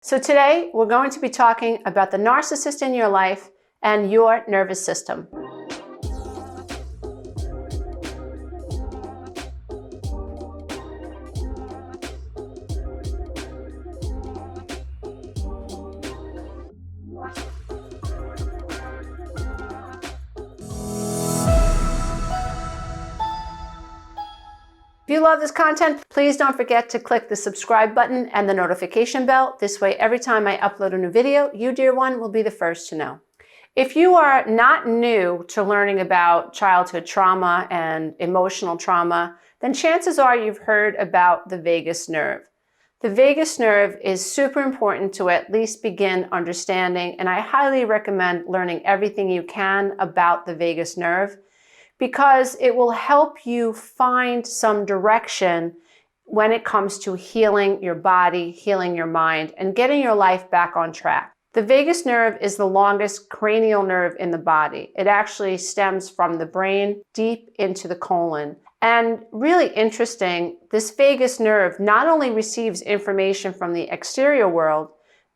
So today we're going to be talking about the narcissist in your life and your nervous system. If you love this content, please don't forget to click the subscribe button and the notification bell. This way, every time I upload a new video, you, dear one, will be the first to know. If you are not new to learning about childhood trauma and emotional trauma, then chances are you've heard about the vagus nerve. The vagus nerve is super important to at least begin understanding, and I highly recommend learning everything you can about the vagus nerve, because it will help you find some direction when it comes to healing your body, healing your mind, and getting your life back on track. The vagus nerve is the longest cranial nerve in the body. It actually stems from the brain deep into the colon. And really interesting, this vagus nerve not only receives information from the exterior world,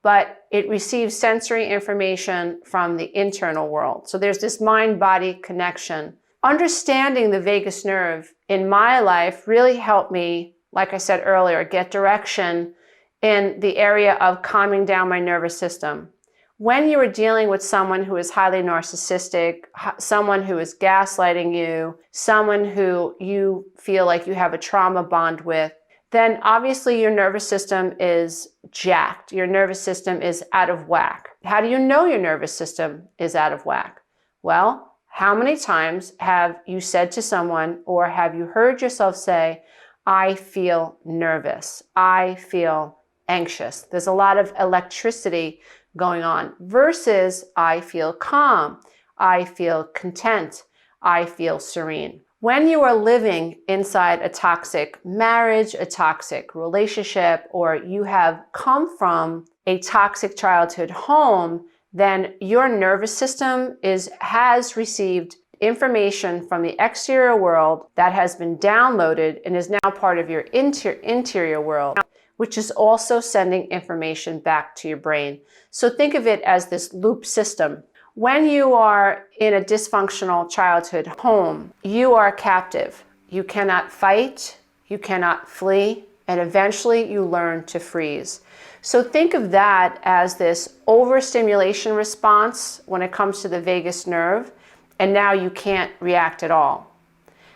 but it receives sensory information from the internal world. So there's this mind-body connection. Understanding the vagus nerve in my life really helped me, like I said earlier, get direction in the area of calming down my nervous system. When you are dealing with someone who is highly narcissistic, someone who is gaslighting you, someone who you feel like you have a trauma bond with, then obviously your nervous system is jacked. Your nervous system is out of whack. How do you know your nervous system is out of whack? Well, how many times have you said to someone, or have you heard yourself say, I feel nervous, I feel anxious? There's a lot of electricity going on versus I feel calm, I feel content, I feel serene. When you are living inside a toxic marriage, a toxic relationship, or you have come from a toxic childhood home, then your nervous system has received information from the exterior world that has been downloaded and is now part of your interior world, which is also sending information back to your brain. So think of it as this loop system. When you are in a dysfunctional childhood home, you are captive. You cannot fight, you cannot flee, and eventually you learn to freeze. So think of that as this overstimulation response when it comes to the vagus nerve, and now you can't react at all.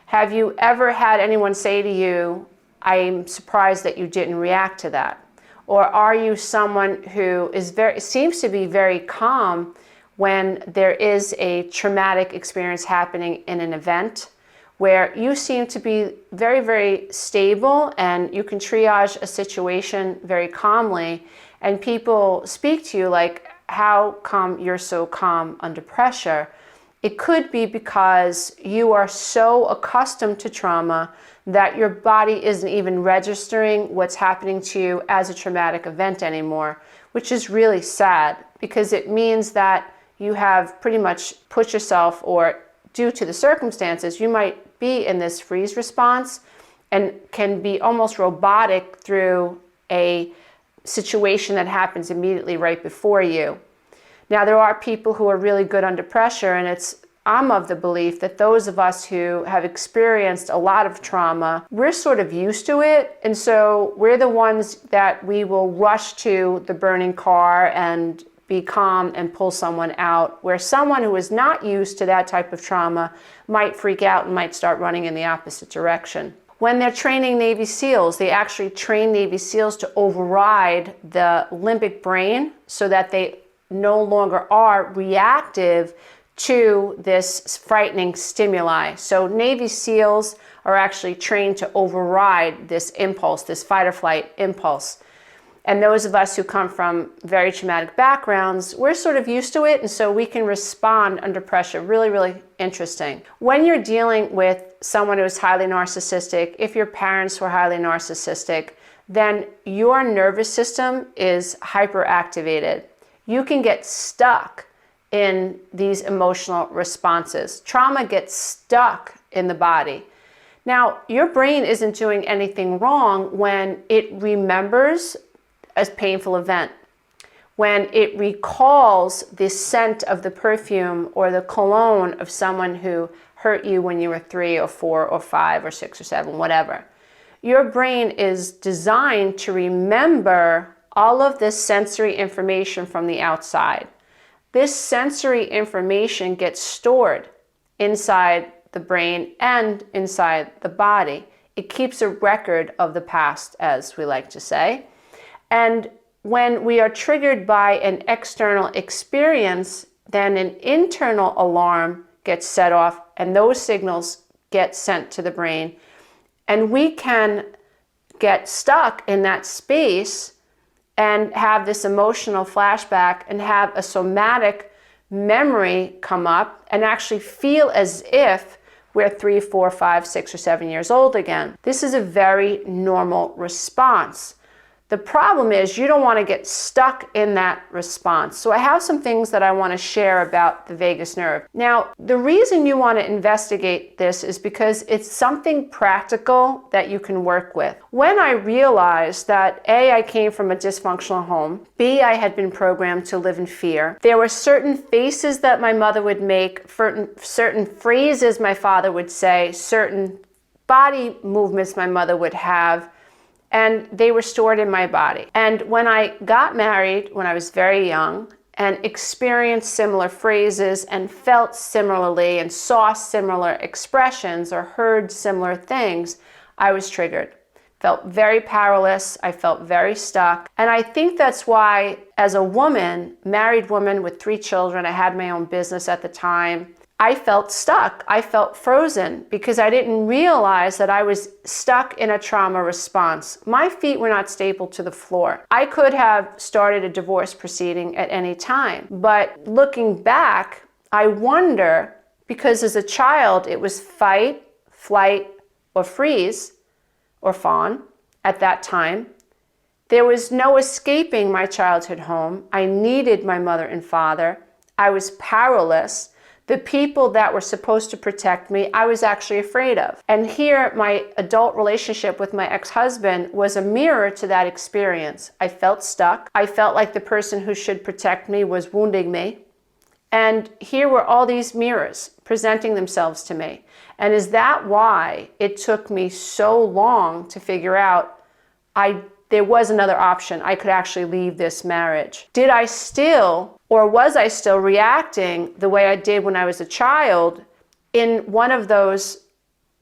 Have you ever had anyone say to you, I'm surprised that you didn't react to that? Or are you someone who seems to be very calm when there is a traumatic experience happening in an event, where you seem to be very, very stable and you can triage a situation very calmly, and people speak to you like, how come you're so calm under pressure? It could be because you are so accustomed to trauma that your body isn't even registering what's happening to you as a traumatic event anymore, which is really sad, because it means that you have pretty much put yourself, or due to the circumstances, you might be in this freeze response and can be almost robotic through a situation that happens immediately right before you. Now, there are people who are really good under pressure, and I'm of the belief that those of us who have experienced a lot of trauma, we're sort of used to it, and so we're the ones that we will rush to the burning car and be calm and pull someone out, where someone who is not used to that type of trauma might freak out and might start running in the opposite direction. When they're training Navy SEALs, they actually train Navy SEALs to override the limbic brain so that they no longer are reactive to this frightening stimuli. So Navy SEALs are actually trained to override this impulse, this fight or flight impulse. And those of us who come from very traumatic backgrounds, we're sort of used to it, and so we can respond under pressure. Really, really interesting. When you're dealing with someone who's highly narcissistic, if your parents were highly narcissistic, then your nervous system is hyperactivated. You can get stuck in these emotional responses. Trauma gets stuck in the body. Now, your brain isn't doing anything wrong when it remembers a painful event. when it recalls the scent of the perfume or the cologne of someone who hurt you when you were 3 or 4 or 5 or 6 or 7, whatever. Your brain is designed to remember all of this sensory information from the outside. This sensory information gets stored inside the brain and inside the body. It keeps a record of the past, as we like to say. And when we are triggered by an external experience, then an internal alarm gets set off, and those signals get sent to the brain. And we can get stuck in that space and have this emotional flashback and have a somatic memory come up and actually feel as if we're 3, 4, 5, 6, or 7 years old again. This is a very normal response. The problem is you don't want to get stuck in that response. So I have some things that I want to share about the vagus nerve. Now, the reason you want to investigate this is because it's something practical that you can work with. When I realized that A, I came from a dysfunctional home, B, I had been programmed to live in fear, there were certain faces that my mother would make, certain phrases my father would say, certain body movements my mother would have, and they were stored in my body. And when I got married, when I was very young, and experienced similar phrases and felt similarly and saw similar expressions or heard similar things, I was triggered. Felt very powerless. I felt very stuck. And I think that's why, as a woman, married woman with 3 children, I had my own business at the time, I felt stuck. I felt frozen because I didn't realize that I was stuck in a trauma response. My feet were not stapled to the floor. I could have started a divorce proceeding at any time. But looking back, I wonder, because as a child, it was fight, flight, or freeze, or fawn at that time. There was no escaping my childhood home. I needed my mother and father. I was powerless. The people that were supposed to protect me, I was actually afraid of. And here, my adult relationship with my ex-husband was a mirror to that experience. I felt stuck. I felt like the person who should protect me was wounding me. And here were all these mirrors presenting themselves to me. And is that why it took me so long to figure out there was another option? I could actually leave this marriage. Did I still, or was I still reacting the way I did when I was a child in one of those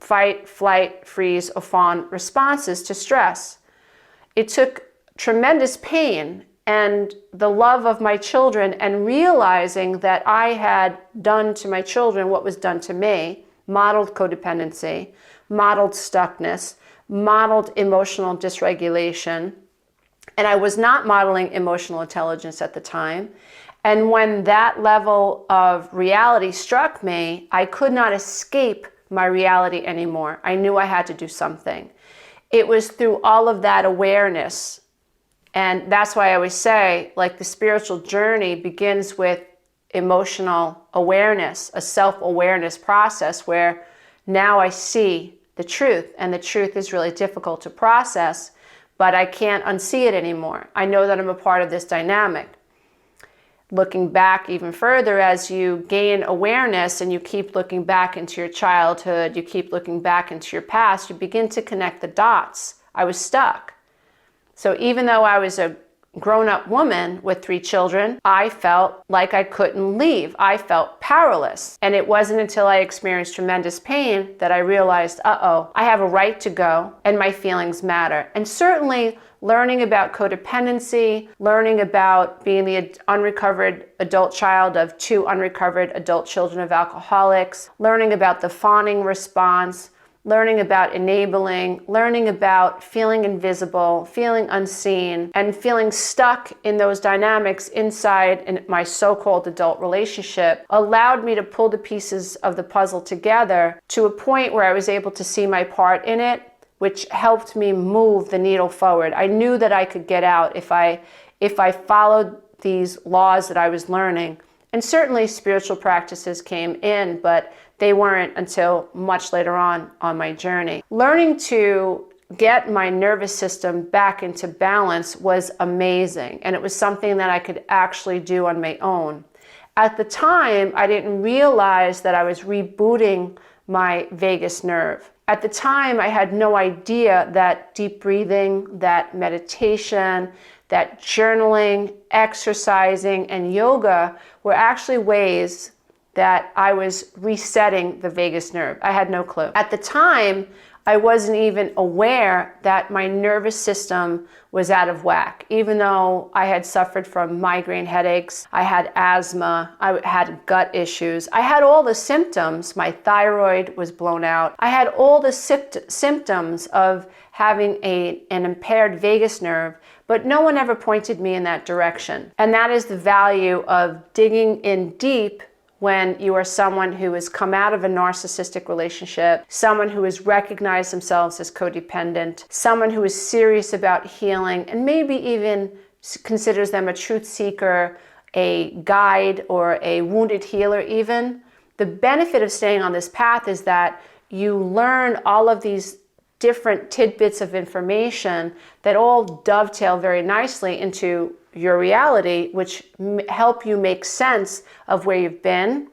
fight, flight, freeze, or fawn responses to stress? It took tremendous pain and the love of my children and realizing that I had done to my children what was done to me, modeled codependency, modeled stuckness, modeled emotional dysregulation, and I was not modeling emotional intelligence at the time. And when that level of reality struck me, I could not escape my reality anymore. I knew I had to do something. It was through all of that awareness. And that's why I always say, like, the spiritual journey begins with emotional awareness, a self-awareness process where now I see the truth, and the truth is really difficult to process, but I can't unsee it anymore. I know that I'm a part of this dynamic. Looking back even further, as you gain awareness and you keep looking back into your childhood, you keep looking back into your past, you begin to connect the dots. I was stuck. So even though I was a grown-up woman with 3 children, I felt like I couldn't leave. I felt powerless. And it wasn't until I experienced tremendous pain that I realized, uh-oh, I have a right to go and my feelings matter. And certainly learning about codependency, learning about being the unrecovered adult child of 2 unrecovered adult children of alcoholics, learning about the fawning response, learning about enabling, learning about feeling invisible, feeling unseen, and feeling stuck in those dynamics inside in my so-called adult relationship allowed me to pull the pieces of the puzzle together to a point where I was able to see my part in it, which helped me move the needle forward. I knew that I could get out if I followed these laws that I was learning. And certainly spiritual practices came in, but they weren't until much later on my journey. Learning to get my nervous system back into balance was amazing. And it was something that I could actually do on my own. At the time, I didn't realize that I was rebooting my vagus nerve. At the time, I had no idea that deep breathing, that meditation, that journaling, exercising, and yoga were actually ways that I was resetting the vagus nerve. I had no clue. At the time, I wasn't even aware that my nervous system was out of whack, even though I had suffered from migraine headaches, I had asthma, I had gut issues, I had all the symptoms. My thyroid was blown out. I had all the symptoms of having an impaired vagus nerve, but no one ever pointed me in that direction. And that is the value of digging in deep when you are someone who has come out of a narcissistic relationship, someone who has recognized themselves as codependent, someone who is serious about healing, and maybe even considers them a truth seeker, a guide, or a wounded healer even. The benefit of staying on this path is that you learn all of these different tidbits of information that all dovetail very nicely into your reality, which help you make sense of where you've been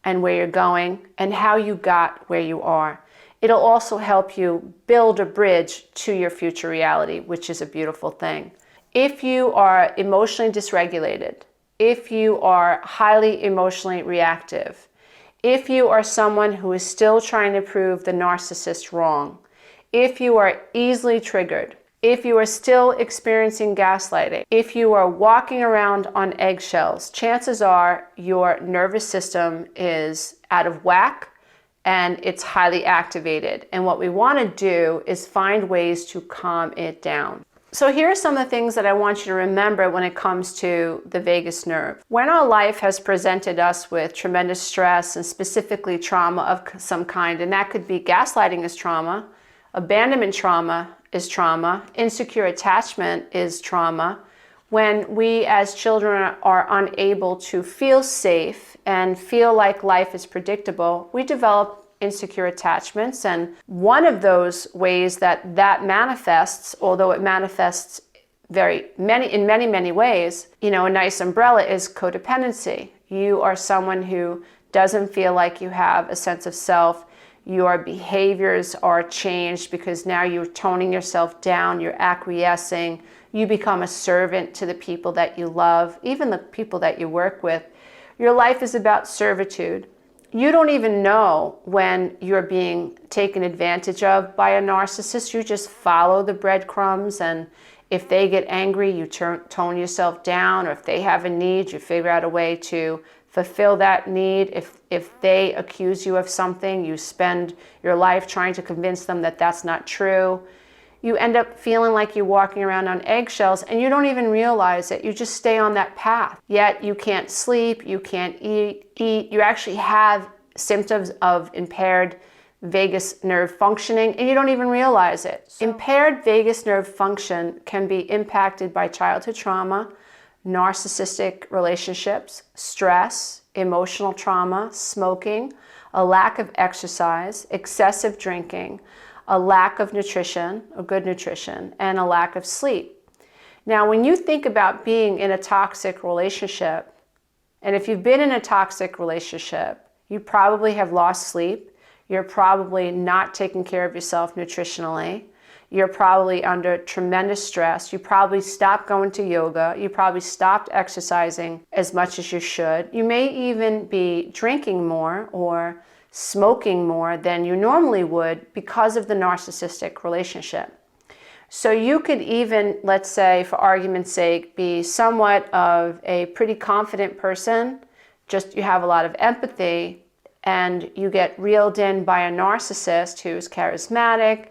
and where you're going and how you got where you are. It'll also help you build a bridge to your future reality, which is a beautiful thing. If you are emotionally dysregulated, if you are highly emotionally reactive, if you are someone who is still trying to prove the narcissist wrong, if you are easily triggered, if you are still experiencing gaslighting, if you are walking around on eggshells, chances are your nervous system is out of whack and it's highly activated. And what we want to do is find ways to calm it down. So here are some of the things that I want you to remember when it comes to the vagus nerve. When our life has presented us with tremendous stress and specifically trauma of some kind, and that could be gaslighting is trauma, abandonment trauma is trauma, insecure attachment is trauma. When we as children are unable to feel safe and feel like life is predictable, we develop insecure attachments. And one of those ways that manifests, although it manifests in many ways, a nice umbrella is codependency. You are someone who doesn't feel like you have a sense of self. Your behaviors are changed because now you're toning yourself down, you're acquiescing, you become a servant to the people that you love, even the people that you work with. Your life is about servitude. You don't even know when you're being taken advantage of by a narcissist. You just follow the breadcrumbs, and if they get angry, you tone yourself down, or if they have a need, you figure out a way to fulfill that need. If they accuse you of something, you spend your life trying to convince them that that's not true. You end up feeling like you're walking around on eggshells and you don't even realize it. You just stay on that path. Yet you can't sleep, you can't eat. You actually have symptoms of impaired vagus nerve functioning and you don't even realize it. Impaired vagus nerve function can be impacted by childhood trauma, narcissistic relationships, stress, emotional trauma, smoking, a lack of exercise, excessive drinking, a lack of nutrition, or good nutrition, and a lack of sleep. Now, when you think about being in a toxic relationship, and if you've been in a toxic relationship, you probably have lost sleep, you're probably not taking care of yourself nutritionally, you're probably under tremendous stress. You probably stopped going to yoga. You probably stopped exercising as much as you should. You may even be drinking more or smoking more than you normally would because of the narcissistic relationship. So you could even, let's say, for argument's sake, be somewhat of a pretty confident person, just you have a lot of empathy, and you get reeled in by a narcissist who's charismatic,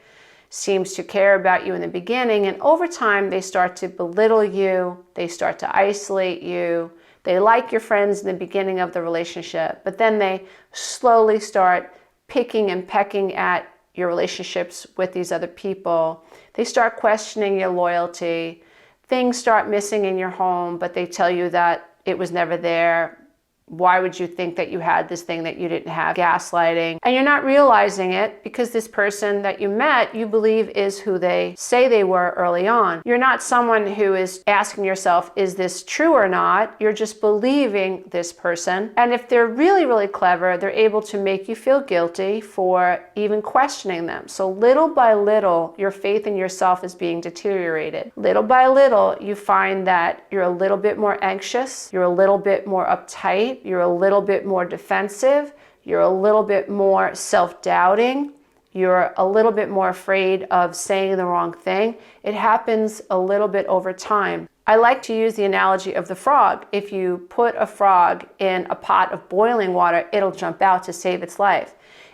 seems to care about you in the beginning, and over time they start to belittle you, they start to isolate you, they like your friends in the beginning of the relationship, but then they slowly start picking and pecking at your relationships with these other people. They start questioning your loyalty. Things start missing in your home, but they tell you that it was never there. Why would you think that you had this thing that you didn't have? Gaslighting. And you're not realizing it because this person that you met, you believe is who they say they were early on. You're not someone who is asking yourself, is this true or not? You're just believing this person. And if they're really, really clever, they're able to make you feel guilty for even questioning them. So little by little, your faith in yourself is being deteriorated. Little by little, you find that you're a little bit more anxious, you're a little bit more uptight, you're a little bit more defensive, you're a little bit more self-doubting, you're a little bit more afraid of saying the wrong thing. It happens a little bit over time. I like to use the analogy of the frog. If you put a frog in a pot of boiling water, it'll jump out to save its life.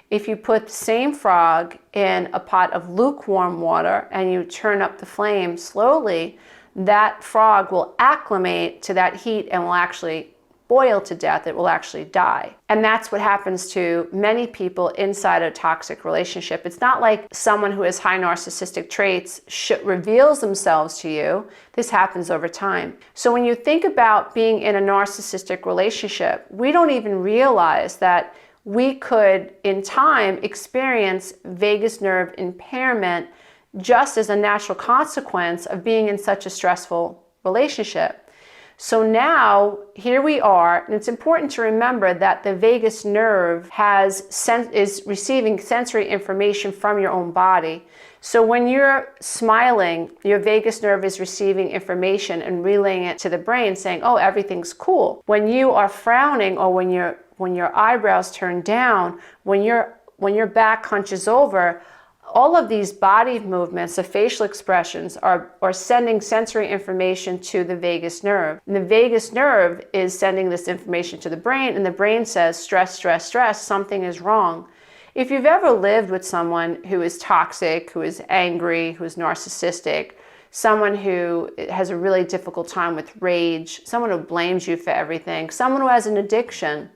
If you put the same frog in a pot of lukewarm water and you turn up the flame slowly, that frog will acclimate to that heat and will actually boil to death. It will actually die. And that's what happens to many people inside a toxic relationship. It's not like someone who has high narcissistic traits reveals themselves to you. This happens over time. So when you think about being in a narcissistic relationship, we don't even realize that we could, in time, experience vagus nerve impairment just as a natural consequence of being in such a stressful relationship. So now, here we are, and it's important to remember that the vagus nerve is receiving sensory information from your own body. So when you're smiling, your vagus nerve is receiving information and relaying it to the brain saying, oh, everything's cool. When you are frowning or when your eyebrows turn down, when your back hunches over, all of these body movements, the facial expressions are sending sensory information to the vagus nerve. And the vagus nerve is sending this information to the brain, and the brain says, stress, stress, stress, something is wrong. If you've ever lived with someone who is toxic, who is angry, who is narcissistic, someone who has a really difficult time with rage, someone who blames you for everything, someone who has an addiction,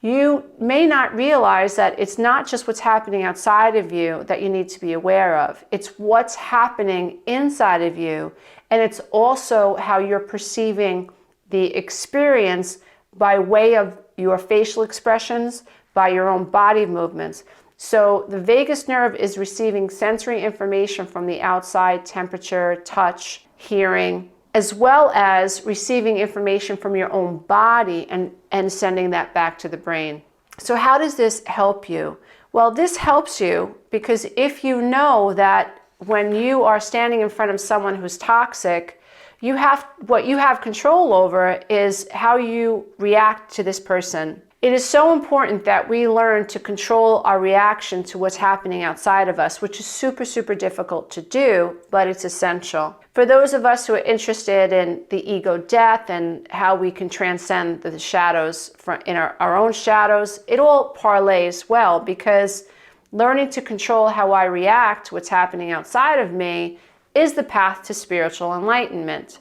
you may not realize that it's not just what's happening outside of you that you need to be aware of. It's what's happening inside of you, and it's also how you're perceiving the experience by way of your facial expressions, by your own body movements. So the vagus nerve is receiving sensory information from the outside, temperature, touch, hearing, as well as receiving information from your own body and sending that back to the brain. So how does this help you? Well, this helps you because if you know that when you are standing in front of someone who's toxic, what you have control over is how you react to this person. It is so important that we learn to control our reaction to what's happening outside of us, which is super, super difficult to do, but it's essential. For those of us who are interested in the ego death and how we can transcend the shadows in our own shadows, it all parlays well because learning to control how I react to what's happening outside of me is the path to spiritual enlightenment.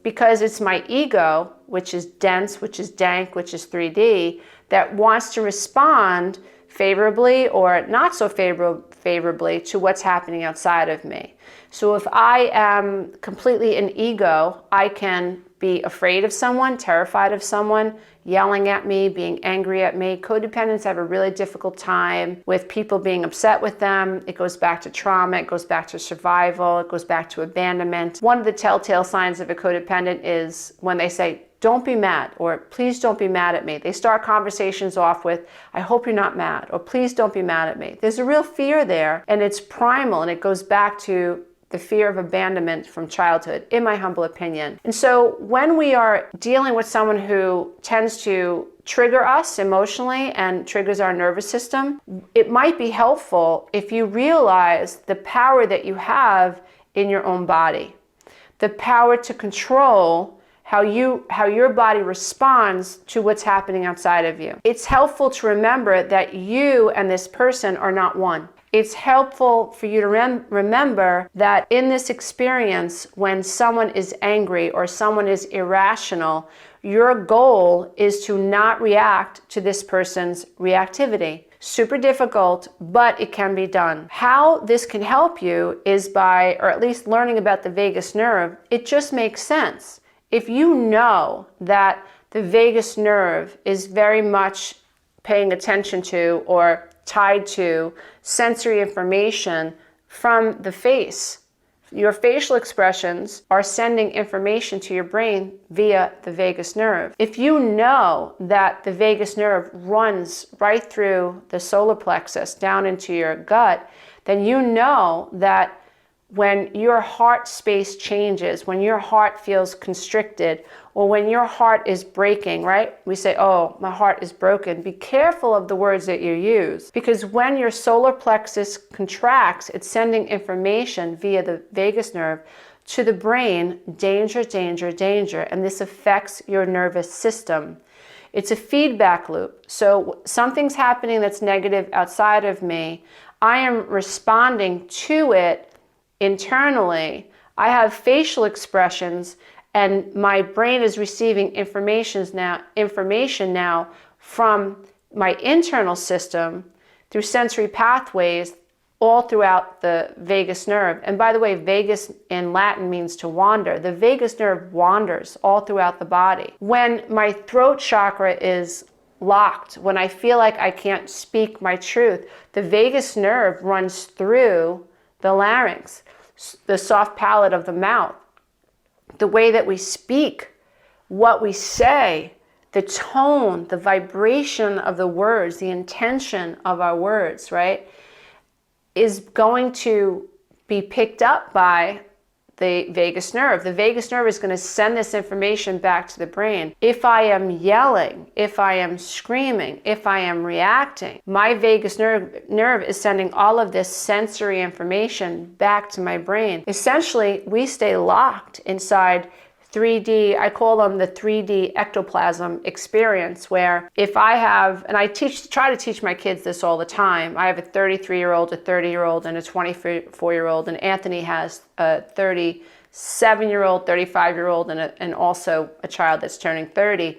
Because it's my ego, which is dense, which is dank, which is 3D, that wants to respond favorably or not so favorably to what's happening outside of me. So if I am completely in ego, I can be afraid of someone, terrified of someone, yelling at me, being angry at me. Codependents have a really difficult time with people being upset with them. It goes back to trauma, it goes back to survival, it goes back to abandonment. One of the telltale signs of a codependent is when they say, don't be mad, or please don't be mad at me. They start conversations off with, I hope you're not mad, or please don't be mad at me. There's a real fear there, and it's primal, and it goes back to the fear of abandonment from childhood, in my humble opinion. And so when we are dealing with someone who tends to trigger us emotionally and triggers our nervous system, it might be helpful if you realize the power that you have in your own body, the power to control how your body responds to what's happening outside of you. It's helpful to remember that you and this person are not one. It's helpful for you to remember that in this experience, when someone is angry or someone is irrational, your goal is to not react to this person's reactivity. Super difficult, but it can be done. How this can help you is by, or at least learning about the vagus nerve, it just makes sense. If you know that the vagus nerve is very much paying attention to or tied to sensory information from the face. Your facial expressions are sending information to your brain via the vagus nerve. If you know that the vagus nerve runs right through the solar plexus down into your gut, then you know that when your heart space changes, when your heart feels constricted, or when your heart is breaking, right? We say, oh, my heart is broken. Be careful of the words that you use, because when your solar plexus contracts, it's sending information via the vagus nerve to the brain, danger, danger, danger, and this affects your nervous system. It's a feedback loop. So something's happening that's negative outside of me. I am responding to it internally. I have facial expressions, and my brain is receiving information now from my internal system through sensory pathways all throughout the vagus nerve. And by the way, vagus in Latin means to wander. The vagus nerve wanders all throughout the body. When my throat chakra is locked, when I feel like I can't speak my truth, the vagus nerve runs through the larynx, the soft palate of the mouth. The way that we speak, what we say, the tone, the vibration of the words, the intention of our words, right, is going to be picked up by the vagus nerve. The vagus nerve is going to send this information back to the brain. If I am yelling, if I am screaming, if I am reacting, my vagus nerve is sending all of this sensory information back to my brain. Essentially, we stay locked inside 3D, I call them the 3D ectoplasm experience, where if I have, and I try to teach my kids this all the time. I have a 33-year-old, a 30-year-old, and a 24-year-old, and Anthony has a 37-year-old, 35-year-old, and also a child that's turning 30.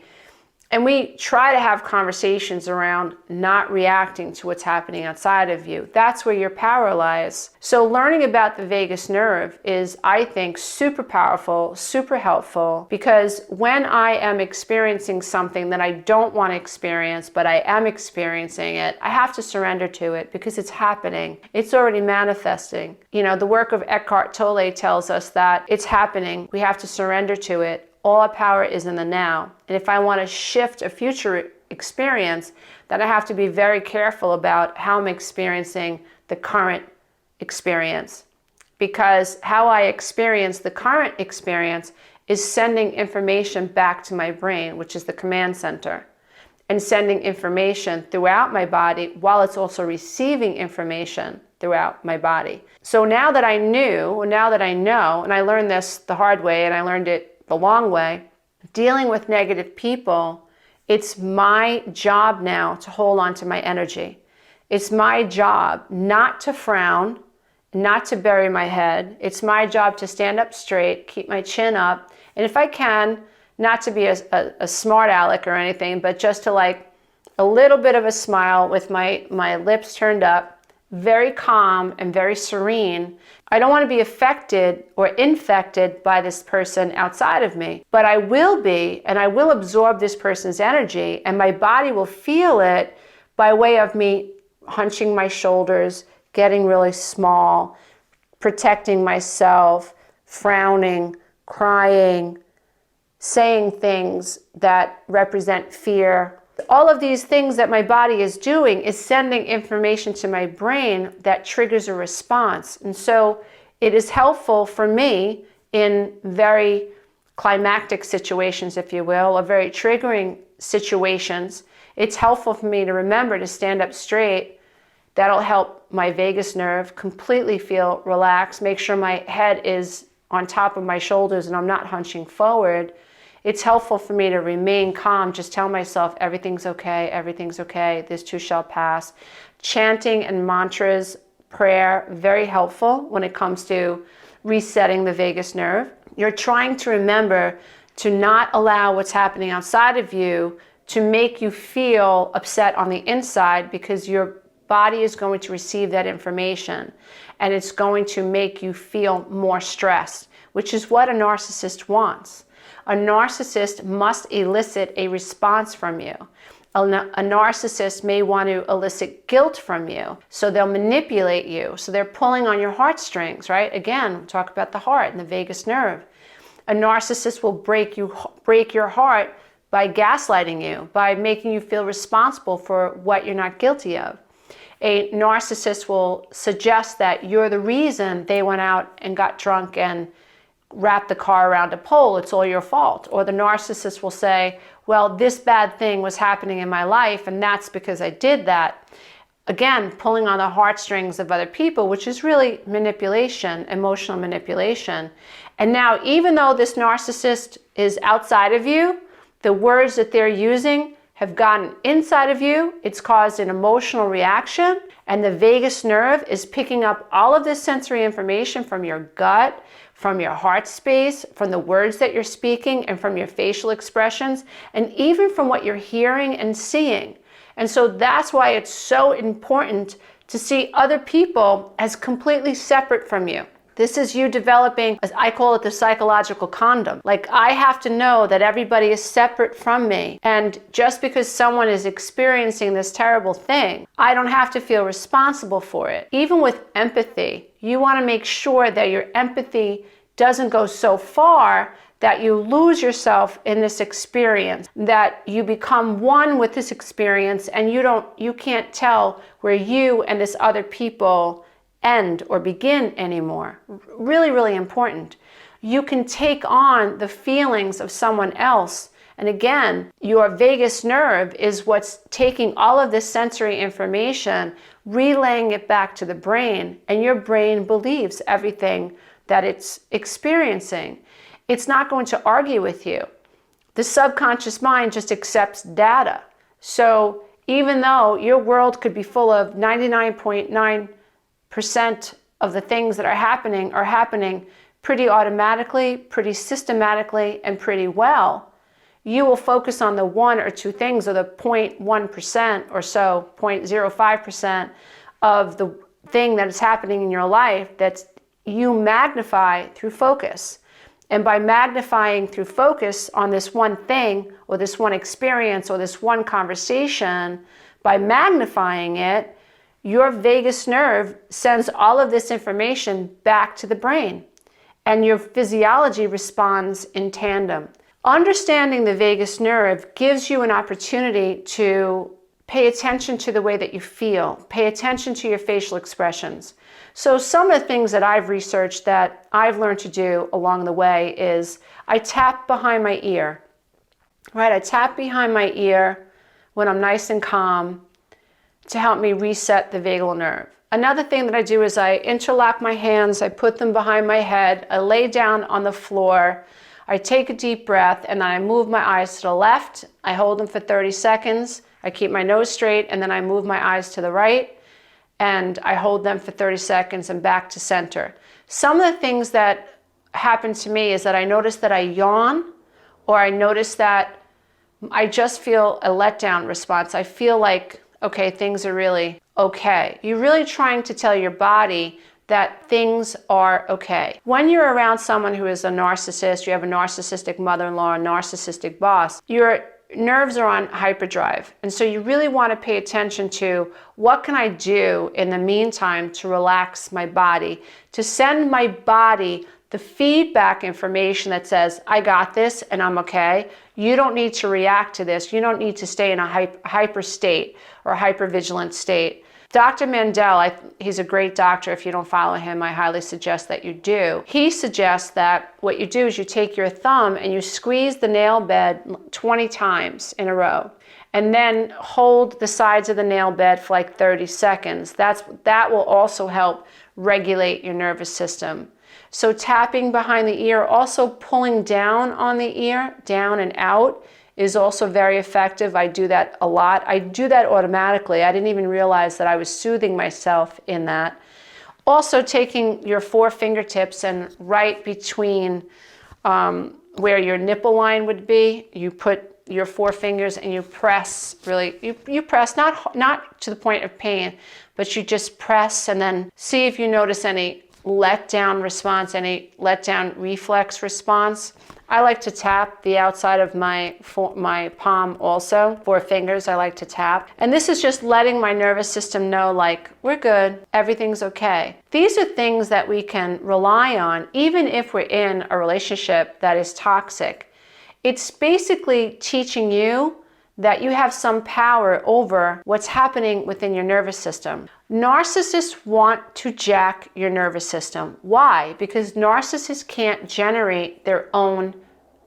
And we try to have conversations around not reacting to what's happening outside of you. That's where your power lies. So learning about the vagus nerve is, I think, super powerful, super helpful, because when I am experiencing something that I don't want to experience, but I am experiencing it, I have to surrender to it because it's happening. It's already manifesting. You know, the work of Eckhart Tolle tells us that it's happening. We have to surrender to it. All our power is in the now. And if I want to shift a future experience, then I have to be very careful about how I'm experiencing the current experience. Because how I experience the current experience is sending information back to my brain, which is the command center, and sending information throughout my body while it's also receiving information throughout my body. So now that I know, and I learned this the hard way, and I learned it the long way, dealing with negative people, it's my job now to hold on to my energy. It's my job not to frown, not to bury my head. It's my job to stand up straight, keep my chin up, and if I can, not to be a smart aleck or anything, but just to like a little bit of a smile with my lips turned up, very calm and very serene. I don't want to be affected or infected by this person outside of me, but I will be, and I will absorb this person's energy, and my body will feel it by way of me hunching my shoulders, getting really small, protecting myself, frowning, crying, saying things that represent fear. All of these things that my body is doing is sending information to my brain that triggers a response. And so it is helpful for me in very climactic situations, if you will, or very triggering situations. It's helpful for me to remember to stand up straight. That'll help my vagus nerve completely feel relaxed, make sure my head is on top of my shoulders and I'm not hunching forward. It's helpful for me to remain calm, just tell myself everything's okay, this too shall pass. Chanting and mantras, prayer, very helpful when it comes to resetting the vagus nerve. You're trying to remember to not allow what's happening outside of you to make you feel upset on the inside, because your body is going to receive that information and it's going to make you feel more stressed, which is what a narcissist wants. a narcissist must elicit a response from you. A narcissist may want to elicit guilt from you, so they'll manipulate you. So they're pulling on your heartstrings, right? Again, we'll talk about the heart and the vagus nerve. A narcissist will break your heart by gaslighting you, by making you feel responsible for what you're not guilty of. A narcissist will suggest that you're the reason they went out and got drunk and wrapped the car around a pole. It's all your fault. Or the narcissist will say, well, this bad thing was happening in my life, and that's because I did that. Again, pulling on the heartstrings of other people, which is really manipulation, emotional manipulation. And now, even though this narcissist is outside of you, the words that they're using have gotten inside of you. It's caused an emotional reaction, and the vagus nerve is picking up all of this sensory information from your gut, from your heart space, from the words that you're speaking, and from your facial expressions, and even from what you're hearing and seeing. And so that's why it's so important to see other people as completely separate from you. This is you developing, as I call it, the psychological condom. Like, I have to know that everybody is separate from me. And just because someone is experiencing this terrible thing, I don't have to feel responsible for it. Even with empathy, you want to make sure that your empathy doesn't go so far that you lose yourself in this experience, that you become one with this experience, and you can't tell where you and this other people end or begin anymore. Really, really important. You can take on the feelings of someone else. And again, your vagus nerve is what's taking all of this sensory information, relaying it back to the brain, and your brain believes everything that it's experiencing. It's not going to argue with you. The subconscious mind just accepts data. So even though your world could be full of 99.9% of the things that are happening pretty automatically, pretty systematically, and pretty well, you will focus on the one or two things, or the 0.1% or so, 0.05% of the thing that is happening in your life that you magnify through focus. And by magnifying through focus on this one thing, or this one experience, or this one conversation, by magnifying it, your vagus nerve sends all of this information back to the brain, and your physiology responds in tandem. Understanding the vagus nerve gives you an opportunity to pay attention to the way that you feel, pay attention to your facial expressions. So some of the things that I've researched that I've learned to do along the way is I tap behind my ear, right? I tap behind my ear when I'm nice and calm to help me reset the vagal nerve. Another thing that I do is I interlock my hands, I put them behind my head, I lay down on the floor, I take a deep breath, and then I move my eyes to the left. I hold them for 30 seconds. I keep my nose straight, and then I move my eyes to the right, and I hold them for 30 seconds and back to center. Some of the things that happen to me is that I notice that I yawn, or I notice that I just feel a letdown response. I feel like, okay, things are really okay. You're really trying to tell your body that things are okay. When you're around someone who is a narcissist, you have a narcissistic mother-in-law, a narcissistic boss, your nerves are on hyperdrive. And so you really want to pay attention to what can I do in the meantime to relax my body, to send my body the feedback information that says, I got this and I'm okay. You don't need to react to this. You don't need to stay in a hyper state or hypervigilant state. Dr. Mandel, he's a great doctor. If you don't follow him, I highly suggest that you do. He suggests that what you do is you take your thumb and you squeeze the nail bed 20 times in a row, and then hold the sides of the nail bed for like 30 seconds. That will also help regulate your nervous system. So tapping behind the ear, also pulling down on the ear, down and out, is also very effective. I do that a lot. I do that automatically. I didn't even realize that I was soothing myself in that. Also taking your 4 fingertips and right between where your nipple line would be, you put your 4 fingers and you press, really, you press, not to the point of pain, but you just press, and then see if you notice any letdown response, any letdown reflex response. I like to tap the outside of my palm also. 4 fingers I like to tap. And this is just letting my nervous system know, like, we're good, everything's okay. These are things that we can rely on even if we're in a relationship that is toxic. It's basically teaching you that you have some power over what's happening within your nervous system. Narcissists want to jack your nervous system. Why? Because narcissists can't generate their own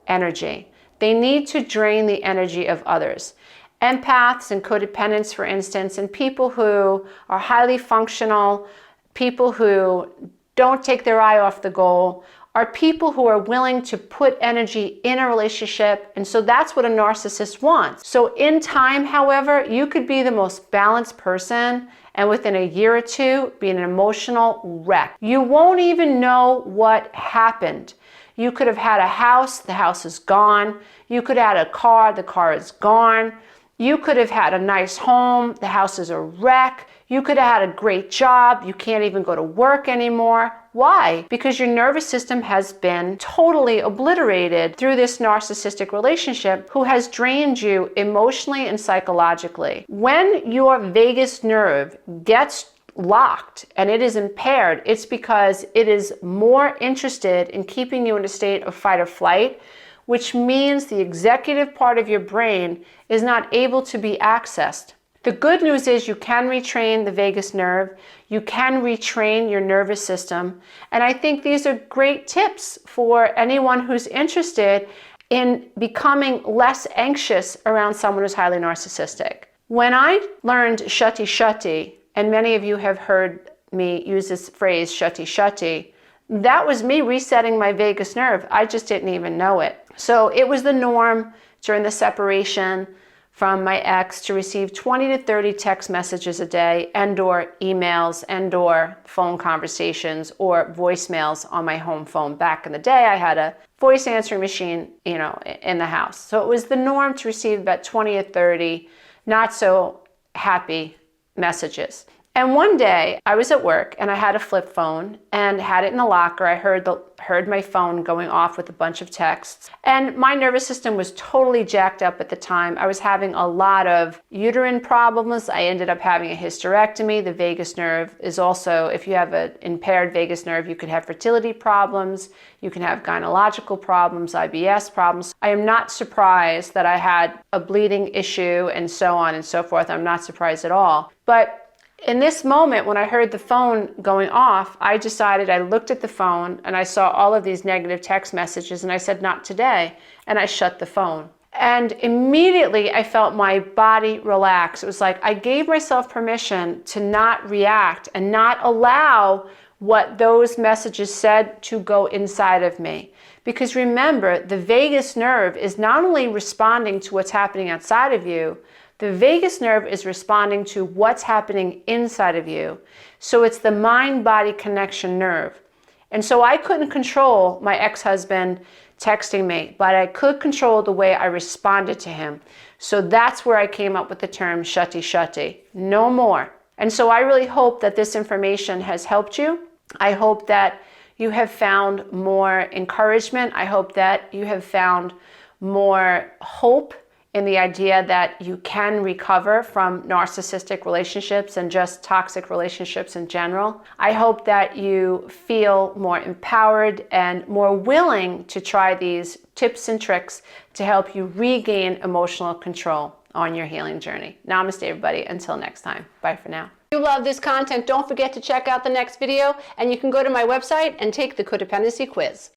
energy. They need to drain the energy of others. Empaths and codependents, for instance, and people who are highly functional, people who don't take their eye off the goal, are people who are willing to put energy in a relationship, and so that's what a narcissist wants. So in time, however, you could be the most balanced person and within a year or two be an emotional wreck. You won't even know what happened. You could have had a house, the house is gone. You could have had a car, the car is gone. You could have had a nice home, the house is a wreck. You could have had a great job, you can't even go to work anymore. Why? Because your nervous system has been totally obliterated through this narcissistic relationship who has drained you emotionally and psychologically. When your vagus nerve gets locked and it is impaired, it's because it is more interested in keeping you in a state of fight or flight, which means the executive part of your brain is not able to be accessed. The good news is you can retrain the vagus nerve, you can retrain your nervous system, and I think these are great tips for anyone who's interested in becoming less anxious around someone who's highly narcissistic. When I learned Shuti Shuti, and many of you have heard me use this phrase, Shuti Shuti, that was me resetting my vagus nerve. I just didn't even know it. So it was the norm during the separation from my ex to receive 20 to 30 text messages a day and/or emails and/or phone conversations or voicemails on my home phone. Back in the day, I had a voice answering machine, in the house. So it was the norm to receive about 20 or 30 not so happy messages. And one day I was at work and I had a flip phone and had it in the locker. I heard my phone going off with a bunch of texts, and my nervous system was totally jacked up at the time. I was having a lot of uterine problems. I ended up having a hysterectomy. The vagus nerve is also, if you have an impaired vagus nerve, you could have fertility problems. You can have gynecological problems, IBS problems. I am not surprised that I had a bleeding issue and so on and so forth. I'm not surprised at all. But in this moment, when I heard the phone going off, I looked at the phone and I saw all of these negative text messages and I said, not today. And I shut the phone. And immediately I felt my body relax. It was like I gave myself permission to not react and not allow what those messages said to go inside of me. Because remember, the vagus nerve is not only responding to what's happening outside of you, the vagus nerve is responding to what's happening inside of you. So it's the mind-body connection nerve. And so I couldn't control my ex-husband texting me, but I could control the way I responded to him. So that's where I came up with the term Shuti Shuti. No more. And so I really hope that this information has helped you. I hope that you have found more encouragement. I hope that you have found more hope in the idea that you can recover from narcissistic relationships and just toxic relationships in general. I hope that you feel more empowered and more willing to try these tips and tricks to help you regain emotional control on your healing journey. Namaste, everybody. Until next time. Bye for now. If you love this content, don't forget to check out the next video, and you can go to my website and take the codependency quiz.